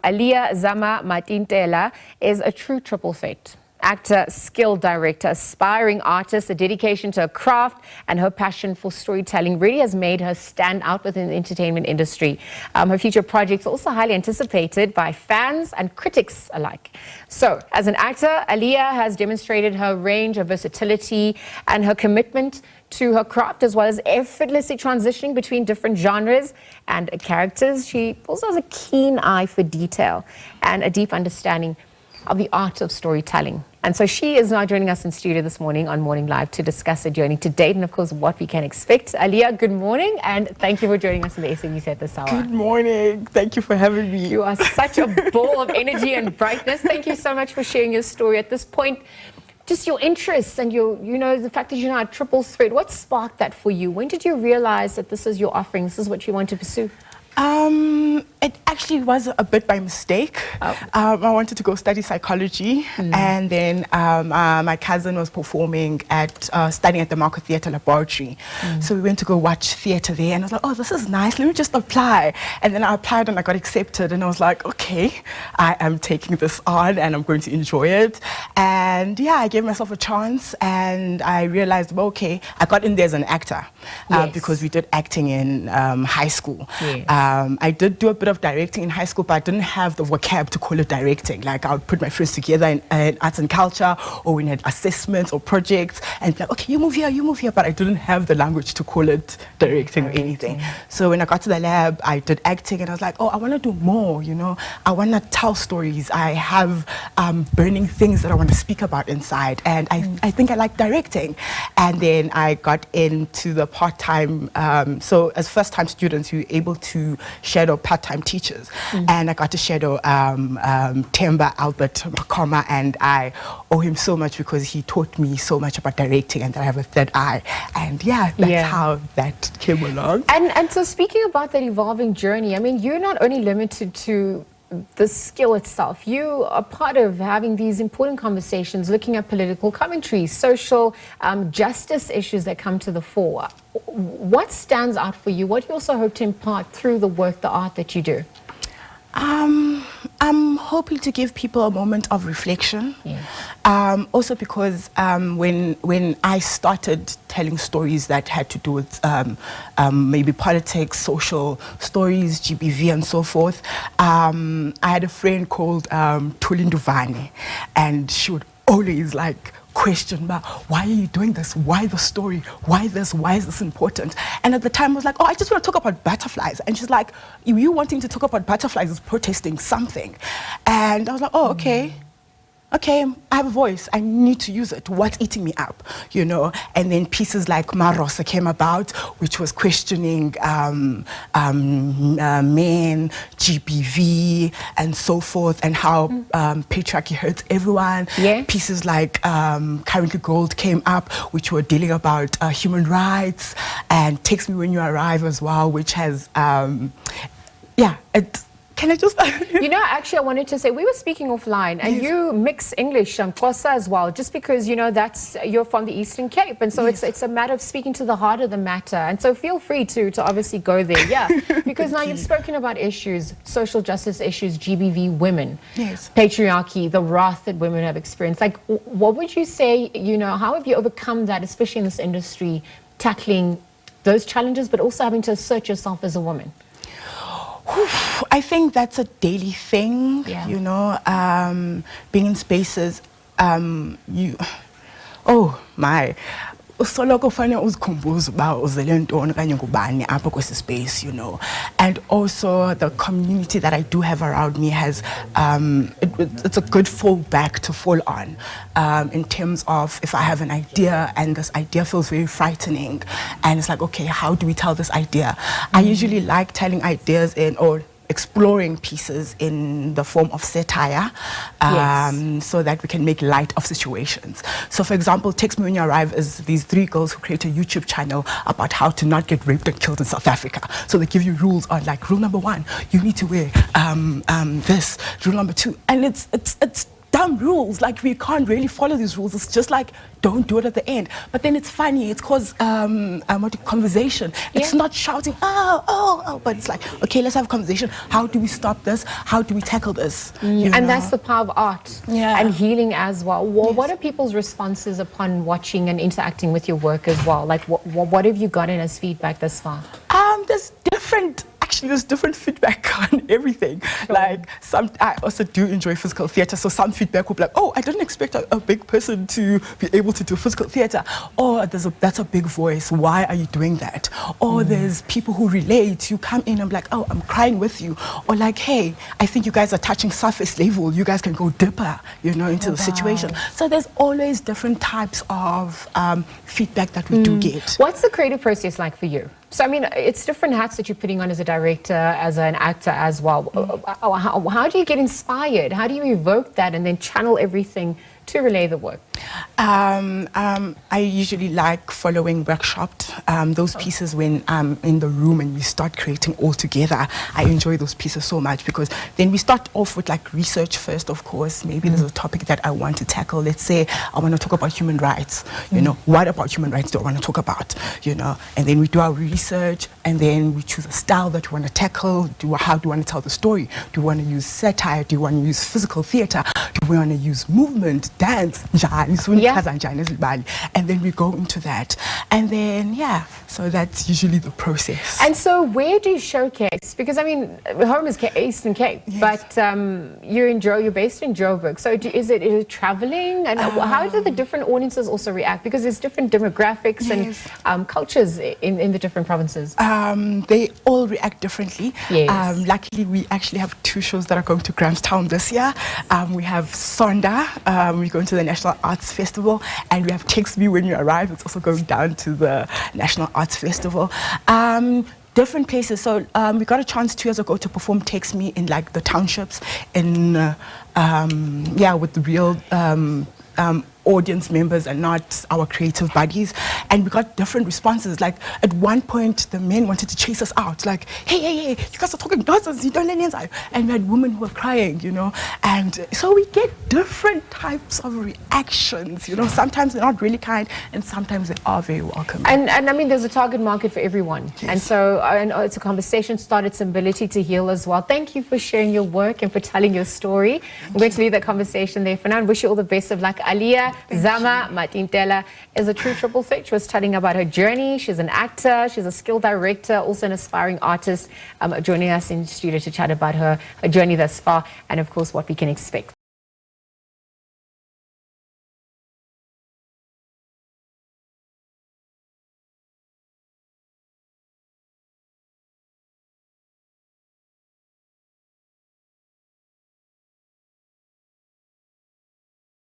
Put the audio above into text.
Aaliyah Zama Matintela is a true triple threat. Actor, skilled director, aspiring artist, a dedication to her craft and her passion for storytelling really has made her stand out within the entertainment industry. Her future projects are also highly anticipated by fans and critics alike. So, as an actor, Aliyah has demonstrated her range of versatility and her commitment to her craft, as well as effortlessly transitioning between different genres and characters. She also has a keen eye for detail and a deep understanding of the art of storytelling. And so she is now joining us in studio this morning on Morning Live to discuss her journey to date and, of course, what we can expect. Aliyah, good morning, and thank you for joining us in the SABC at this hour. Good morning. Thank you for having me. You are such a ball of energy and brightness. Thank you so much for sharing your story. At this point, just your interests and the fact that you're not a triple threat, what sparked that for you? When did you realize that this is your offering, this is what you want to pursue? It actually was a bit by mistake. I wanted to go study psychology, and then my cousin was performing studying at the Market Theatre Laboratory. So we went to go watch theatre there, and I was like, oh, this is nice, let me just apply. And then I applied and I got accepted, and I was like, okay, I am taking this on and I'm going to enjoy it. And yeah, I gave myself a chance, and I realized, well, okay, I got in there as an actor because we did acting in high school. Yes. I did do a bit of directing in high school, but I didn't have the vocab to call it directing. Like, I would put my friends together in arts and culture, or when we had assessments or projects, and like, okay, you move here, but I didn't have the language to call it directing or anything. So when I got to the lab, I did acting, and I was like, oh, I want to do more, I want to tell stories. I have burning things that I want to speak about inside, and I think I like directing. And then I got into the part-time, so as first-time students, you're able to shadow part-time teachers, and I got to shadow Temba Albert Makoma, and I owe him so much because he taught me so much about directing and that I have a third eye, and that's how that came along. And so, speaking about that evolving journey, I mean, you're not only limited to the skill itself. You are part of having these important conversations, looking at political commentary, social justice issues that come to the fore. What stands out for you? What do you also hope to impart through the work, the art that you do? I'm hoping to give people a moment of reflection. Yes. Also because when I started telling stories that had to do with maybe politics, social stories, GBV and so forth, I had a friend called Tulinduvane, and she would always question about, why are you doing this? Why the story? Why this? Why is this important? And at the time I was like, oh, I just want to talk about butterflies. And she's like, you wanting to talk about butterflies is protesting something. And I was like, oh, okay, I have a voice, I need to use it. What's eating me up, And then pieces like Marosa came about, which was questioning men, GBV, and so forth, and how patriarchy hurts everyone. Yes. Pieces like Currently Gold came up, which were dealing about human rights, and Text Me When You Arrive as well, which has, can I just... Actually, I wanted to say, we were speaking offline, and you mix English, Xhosa as well, just because, you're from the Eastern Cape, and so it's a matter of speaking to the heart of the matter. And so feel free to obviously go there, because now you've spoken about issues, social justice issues, GBV, women, patriarchy, the wrath that women have experienced. Like, what would you say, how have you overcome that, especially in this industry, tackling those challenges, but also having to assert yourself as a woman? I think that's a daily thing, being in spaces, oh my, usoloko fanele uzikhumbuze uba uzele ntoni kanye ngubani apha kwesi space, and also the community that I do have around me has it's a good fallback to fall on, in terms of if I have an idea and this idea feels very frightening, and it's like, okay, how do we tell this idea? I usually like telling ideas or exploring pieces in the form of satire, so that we can make light of situations. So, for example, Text Me When You Arrive is these 3 girls who create a YouTube channel about how to not get raped and killed in South Africa. So they give you rules on, like, rule number 1, you need to wear this, rule number 2, and it's dumb rules. Like, we can't really follow these rules. It's just like, don't do it at the end. But then it's funny. It's cause conversation. It's not shouting, oh, but it's like, okay, let's have a conversation. How do we stop this? How do we tackle this? You know? That's the power of art and healing as well. What are people's responses upon watching and interacting with your work as well? Like, what have you gotten as feedback thus far? There's different feedback on everything. Sure. Like, I also do enjoy physical theatre, so some feedback will be like, oh, I didn't expect a big person to be able to do physical theatre. Or that's a big voice, why are you doing that? Or there's people who relate, you come in and be like, oh, I'm crying with you. Or like, hey, I think you guys are touching surface level, you guys can go deeper, into the situation. So there's always different types of feedback that we do get. What's the creative process like for you? So, I mean, it's different hats that you're putting on as a director, as an actor as well. How do you get inspired? How do you evoke that and then channel everything to relay the work? I usually like following workshopped, those pieces when I'm in the room and we start creating all together. I enjoy those pieces so much because then we start off with like research first, of course. Maybe there's a topic that I want to tackle. Let's say I want to talk about human rights. What about human rights do I want to talk about? And then we do our research and then we choose a style that we want to tackle. How do we want to tell the story? Do we want to use satire? Do we want to use physical theatre? Do we want to use movement, dance? And then we go into that. And then, so that's usually the process. And so where do you showcase? Because, I mean, home is Eastern Cape, but you're based in Joburg. So is it traveling? And how do the different audiences also react? Because there's different demographics and cultures in the different provinces. They all react differently. Yes. Luckily, we actually have 2 shows that are going to Grahamstown this year. We have Sonda, we're going to the National Arts Festival, and we have Text Me When You Arrive. It's also going down to the National Arts Festival. Different places. So we got a chance 2 years ago to perform Text Me in like the townships in with the real audience members and not our creative buddies, and we got different responses. Like, at one point the men wanted to chase us out, like, hey, you guys are talking nonsense, you don't let inside. And we had women who were crying, and so we get different types of reactions. Sometimes they're not really kind and sometimes they are very welcoming. And I mean, there's a target market for everyone. And so it's a conversation start, its ability to heal as well. Thank you for sharing your work and for telling your story. I'm going to leave that conversation there for now and wish you all the best of luck. Aliyah Zama Matintela is a true triple threat. She was telling about her journey. She's an actor, she's a skilled director, also an aspiring artist, joining us in the studio to chat about her journey thus far and, of course, what we can expect.